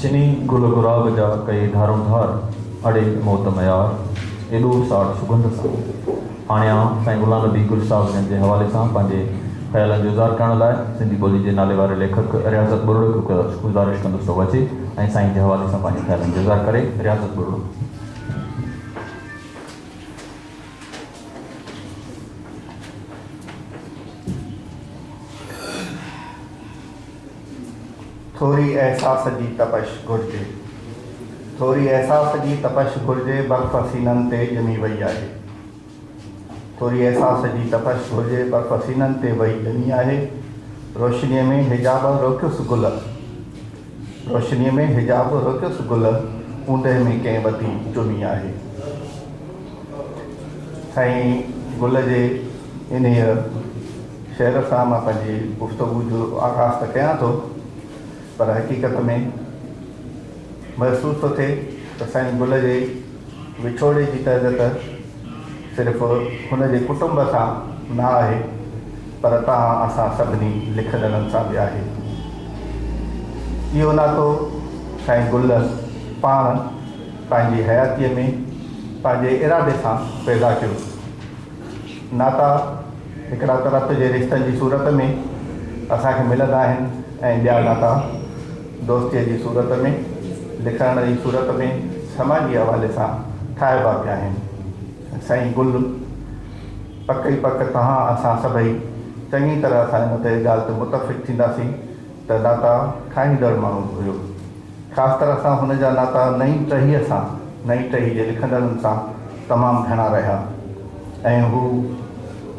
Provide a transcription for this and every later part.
चिनी गुल गुराब जा कई धारों धार अड़े मौत मयार एॾो साठ सुगंध सां। हाणे साईं गुलाम नबी गुल साहब जन जे हवाले सां पंहिंजे ख़्यालनि जो इज़हार करण लाइ सिंधी ॿोली जे नाले वारे लेखक रियाज़त बुरुड़ खे गुज़ारिश कंदुसि तो अचे ऐं साईं जे हवाले सां पंहिंजे ख़्यालनि जो इज़हार करे। रियाज़त बुरुड़। थोरी एहसास जी तपश घुरिजे, थोरी एहसास जी तपश घुरिजे, बर्फ़ सीननि ते ॼमी वई आहे। थोरी एहसास जी तपश घुरिजे, बर्फ़ सीननि ते वई ॼमी आहे। रोशनीअ में हिजाब रोकियुसि गुल, रोशनीअ में हिजाब रोकियुसि गुल, ऊंदहि में कंहिं वधी चुमी आहे। साईं गुल जे इन शेर सां मां पंहिंजी गुफ़्तगू जो आगाज़ त कयां थो, पर हक़ीक़त में महसूस थो थिए त साईं गुल जे विछोड़े जी तहत सिर्फ़ु हुन जे कुटुंब सां न आहे, पर तव्हां असां सभिनी लिखंदड़नि सां बि आहे। इहो नातो साईं गुल पाण पंहिंजी हयातीअ में पंहिंजे इरादे सां पैदा कयो। नाता हिकिड़ा तरफ़ जे रिश्तनि जी सूरत में असांखे मिलंदा आहिनि ऐं ॿिया नाता दोस्तीअ जी सूरत में, लिखण जी सूरत में, समाजी हवाले सां ठाहिबा पिया आहिनि। साईं गुल पक ई पक तव्हां असां सभई चङी तरह सां हिन ते ॻाल्हि ते मुतफ़िक़ थींदासीं त नाता ठाहींदड़ माण्हू हुयो। ख़ासि तरह सां हुन जा नाता नई टहीअ सां, नई टही जे लिखंदड़नि सां तमामु घणा रहिया ऐं हू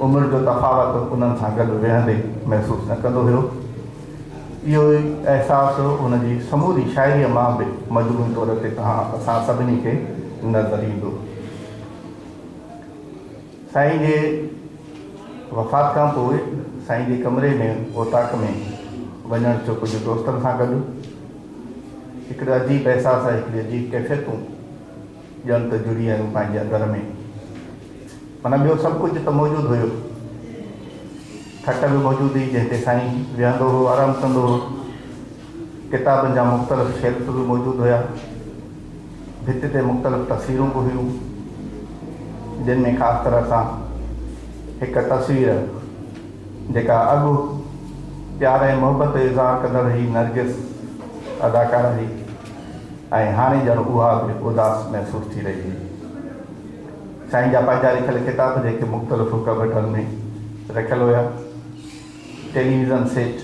उमिरि जो तफ़ावत उन्हनि सां गॾु वेहंदे महसूसु न कंदो हुयो। इहो ई अहसासु हुनजी समूरी शाइरीअ मां बि मजमूई तौर ते तव्हां असां सभिनी खे नज़र ईंदो। साईं जे वफ़ात खां पोइ साईं जे कमरे में ओताक में वञण जो कुझु दोस्तनि सां गॾु हिकिड़ो अजीब अहसासु आहे, हिकिड़ी अजीब कैफ़ियतूं ॼण त जुड़ी आहियूं पंहिंजे अंदर में। माना ॿियो सभु कुझु त मौजूदु हुयो, खट बि मौजूदु हुई जंहिं ते साईं विहंदो हो, आरामु कंदो हो। किताबनि जा मुख़्तलिफ़ शेल्फ बि मौजूदु हुया, भित ते मुख़्तलिफ़ तस्वीरूं बि हुयूं, जिन में ख़ासि तरह सां हिकु तस्वीर जेका अॻु प्यार ऐं मुहबत जो इज़हार कंदड़ हुई नरगिस अदाकारा जी, ऐं हाणे ॼण उहा बि उदास महसूसु थी रही हुई। साईं जा पंहिंजा लिखियल किताब जेके मुख़्तलिफ़ कबटनि में रखियल हुया, टेलीविज़न सेट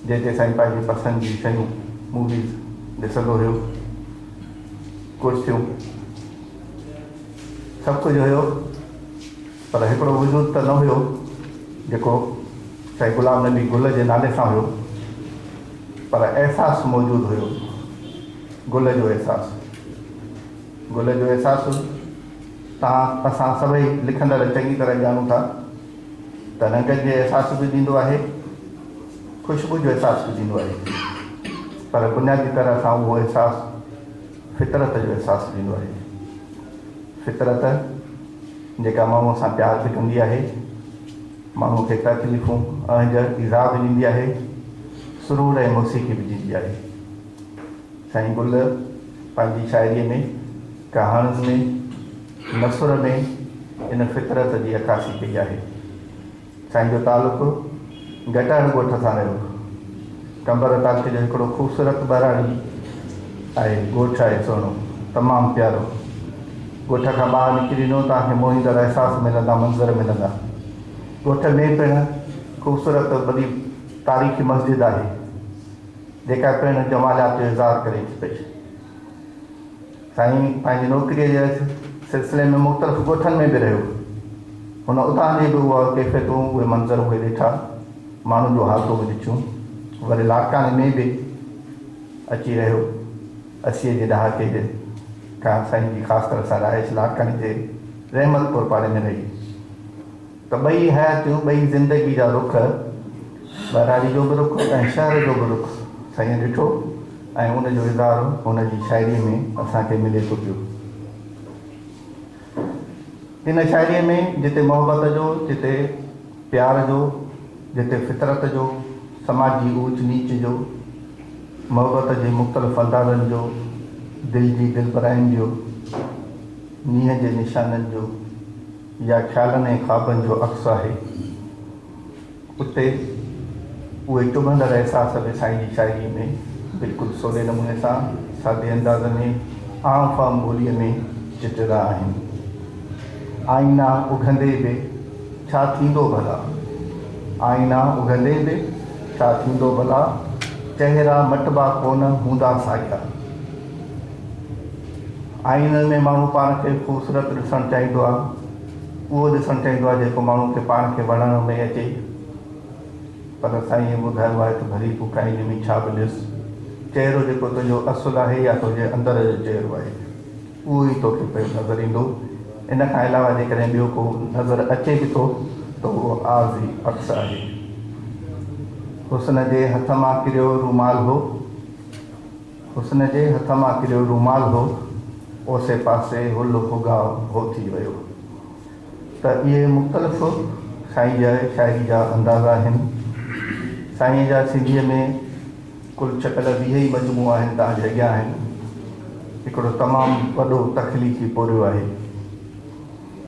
जंहिंते साईं पंहिंजी पसंदि जी शयूं मूवीज़ ॾिसंदो हुयो, कुर्सियूं, सभु कुझु हुयो, पर हिकिड़ो वजूद त न हुयो जेको साईं गुलाम नबी गुल जे नाले सां हुयो, पर अहसासु मौजूदु हुयो, गुल जो अहसासु। गुल जो अहसासु तव्हां असां सभई लिखंदड़ चङी तरह ॼाणूं था त रंगत जो अहसासु बि ॾींदो आहे, ख़ुशबू जो अहसासु बि ॾींदो आहे, पर बुनियादी तरह सां उहो अहसासु फितरत जो अहसासु ॾींदो आहे। फितरत जेका माण्हूअ सां प्यार बि कंदी आहे, माण्हूअ खे तकलीफ़ूं अहंज इज़ा बि ॾींदी आहे, सुरूर ऐं मौसीक़ी बि ॾींदी आहे। साईं गुल पंहिंजी शाइरीअ में, कहाणियुनि में, नसुर में इन फितरत जी अकासी कई आहे। साईं जो तालुक़ु घटाइण ॻोठ सां रहियो। कंबर ताक़ी जो हिकिड़ो ख़ूबसूरत बराड़ी आहे, ॻोठ आहे सुहिणो, तमामु प्यारो। ॻोठ खां ॿाहिरि निकिरी वञो तव्हांखे मोहींदड़ अहसास मिलंदा, मंज़र मिलंदा। ॻोठ में पिणु ख़ूबसूरत वॾी तारीख़ी मस्जिद आहे जेका पिणु जमालियात जो इज़हार करे थी पई। साईं पंहिंजी नौकिरीअ जे सिलसिले में मुख़्तलिफ़ ॻोठनि में बि रहियो, हुन उतां जी बि उहा कैफ़ियतूं, उहे मंज़र उहे ॾिठा, माण्हुनि जो हालतूं बि ॾिठियूं। वरी लाड़काने में बि अची रहियो, 80 जे ॾहाके जे खां साईं जी ख़ासि तरह सां रहाइश लाड़काने जे रहमतपुर पाड़े में रही। त ॿई हयातियूं, ॿई ज़िंदगी जा रुख, बराड़ी जो बि रुख ऐं शहर जो बि रुख साईं ॾिठो ऐं उनजो इज़हार हुनजी शाइरीअ में असांखे मिले थो पियो। इन शाइरीअ में जिते मोहबत जो, जिते प्यार जो, जिते फितरत जो, समाजी ऊच नीच जो, मोहबत जे मुख़्तलिफ़ अंदाज़नि जो, दिलि जी दिलबराइनि जो, मींहं जे निशाननि जो या ख़्यालनि ऐं ख़्वाबनि जो अक्सु आहे। उते उहे चुभंदड़ अहसास बि साईं जी शाइरी में बिल्कुलु सोले नमूने सां सादे अंदाज़ में आम फाम ॿोलीअ में चिटदा आहिनि। आईना उघंदे बि छा थींदो भला, आईना उघंदे बि छा थींदो भला, चहिरा मटबा कोन हूंदा साॻिया। आईननि में माण्हू पाण खे ख़ूबसूरत ॾिसणु चाहींदो आहे, उहो ॾिसणु चाहींदो आहे जेको माण्हू खे पाण खे वणण में अचे। पर साईं ॿुधायो आहे त भली बुखाईंदी में छा बि ॾिस, चहिरो जेको तुंहिंजो असुलु आहे या तुंहिंजे अंदर जो चहिरो आहे उहो ई तोखे पियो नज़र ईंदो। इन खां अलावा जेकॾहिं ॿियो को नज़र अचे बि थो त उहो आज़ी अक्स आहे। हुस्न जे हथ मां किरियो रूमाल हो, हुस्न जे हथ मां किरियो रूमाल हो, ओसे पासे हुल हुगाव हो थी वियो। त इहे मुख़्तलिफ़ साईं जा शाइरी जा अंदाज़ आहिनि। साईं जा सिंधीअ में कुल चकल 20 ई मजमू आहिनि तव्हांजे अॻियां आहिनि। हिकिड़ो तमामु वॾो तख़लीक़ी पोरियो आहे।